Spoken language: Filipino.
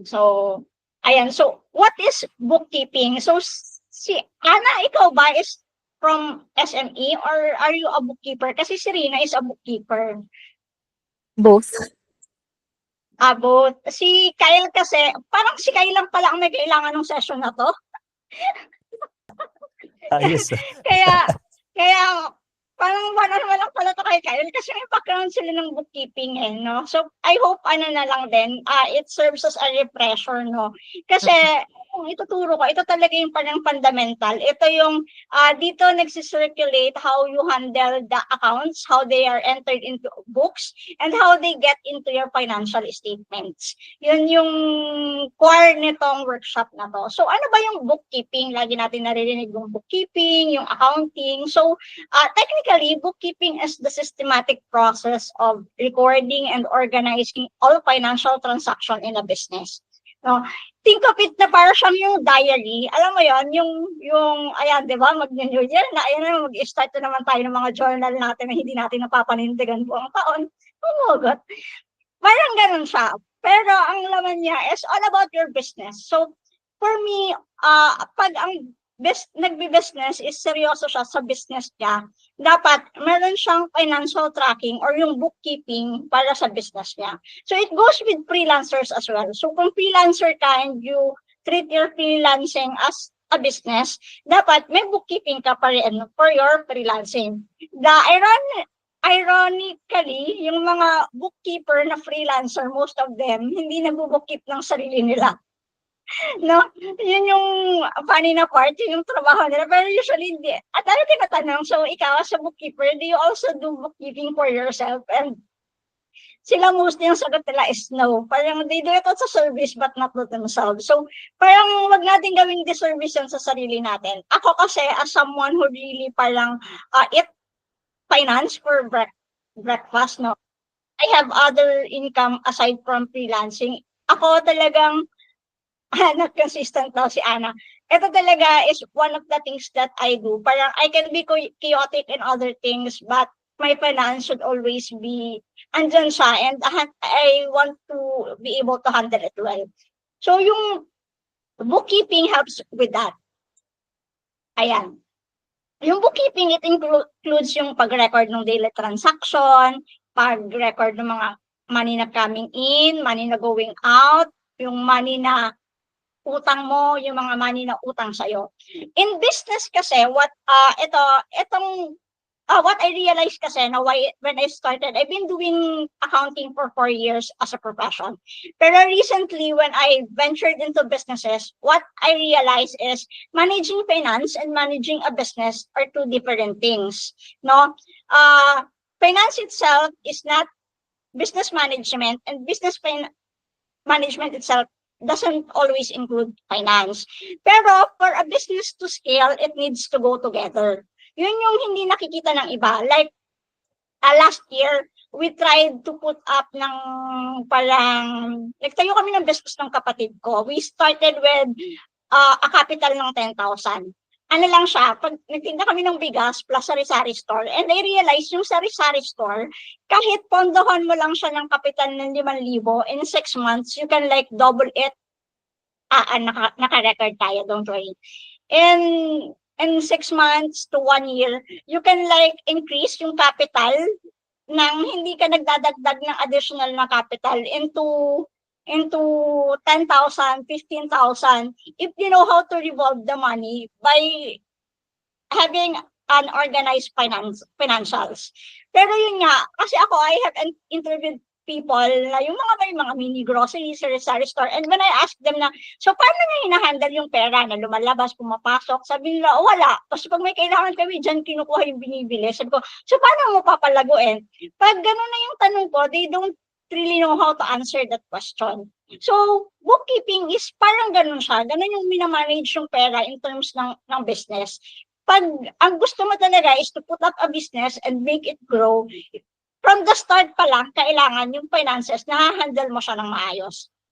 So, ayan. So, what is bookkeeping? So, si Ana, ikaw ba is from SME or are you a bookkeeper? Kasi si Rina is a bookkeeper. Both. Both. Si Kyle kasi, parang si Kyle lang pala ang may kailangan ng session na to. Ayos. Kaya, kaya, parang one-on-one lang pala to kay Kyle kasi may background sila ng bookkeeping no? So, I hope ano na lang din, it serves as a refresher, no? Kasi, kung ituturo ko, ito talaga yung parang fundamental. Ito yung, dito nagsisirculate how you handle the accounts, how they are entered into books, and how they get into your financial statements. Yun yung core nitong workshop na to. So, ano ba yung bookkeeping? Lagi natin naririnig yung bookkeeping, yung accounting. So, technically, bookkeeping is the systematic process of recording and organizing all financial transactions in a business. No? Think of it na para siyang yung diary. Alam mo yon yung ayan, di ba, mag-New Year na, ayan na, mag-start na naman tayo ng mga journal natin na hindi natin napapanindigan buong taon. Umugot. Parang ganun siya. Pero ang laman niya is all about your business. So, for me, pag ang nagbi-business is seryoso siya sa business niya, dapat meron siyang financial tracking or yung bookkeeping para sa business niya. So, it goes with freelancers as well. So, kung freelancer ka and you treat your freelancing as a business, dapat may bookkeeping ka pa rin for your freelancing. The ironically, yung mga bookkeeper na freelancer, most of them, hindi nagbo-bookkeep ng sarili nila. No? Yun yung funny na part, yun yung trabaho nila. Pero usually, hindi. At ano tinatanong, so ikaw as a bookkeeper, do you also do bookkeeping for yourself? And sila mostly yung sagot nila is no. Parang they do it as a service but not to themselves. So, parang wag natin gawing disservice yun sa sarili natin. Ako kasi, as someone who really parang eat finance for breakfast, no? I have other income aside from freelancing. Ako talagang, not consistent daw si Ana. Ito talaga is one of the things that I do. Parang I can be chaotic in other things, but my finance should always be andyan siya and I want to be able to handle it well. So yung bookkeeping helps with that. Ayan. Yung bookkeeping, it includes yung pag-record ng daily transaction, pag-record ng mga money na coming in, money na going out, yung money na utang mo, yung mga money na utang sa'yo. In business kasi, what I realized kasi na when I started, I've been doing accounting for 4 years as a profession. Pero recently, when I ventured into businesses, what I realized is managing finance and managing a business are two different things. No, finance itself is not business management, and business management itself doesn't always include finance. Pero for a business to scale, it needs to go together. Yun yung hindi nakikita ng iba. Like, last year, we tried to put up ng parang, nagtayo kami ng business ng kapatid ko. We started with a capital ng 10,000. Ano lang siya, pag nagtinda kami ng bigas plus sari-sari store, and I realized yung sari-sari store, kahit pondohan mo lang siya ng kapital ng 5,000, in 6 months, you can like double it. Naka-record tayo, don't worry. In 6 months to 1 year, you can like increase yung capital nang hindi ka nagdadagdag ng additional na capital into 10,000, 15,000 if you know how to revolve the money by having an organized financials. Pero yun nga, kasi ako, I have interviewed people na yung mga may mga mini grocery, sari-sari store, and when I ask them na, so paano nyo hinahandle yung pera na lumalabas, pumapasok, sabi nila, oh, wala. Tapos pag may kailangan kami, dyan kinukuha yung binibili. Sabi ko, so paano mo papalaguin? Pag gano'n na yung tanong ko, they don't really know how to answer that question. So, bookkeeping is parang ganun siya. Ganun yung minamanage yung pera in terms ng business. Pag ang gusto mo talaga is to put up a business and make it grow, from the start pa lang, kailangan yung finances, na-handle mo siya ng maayos.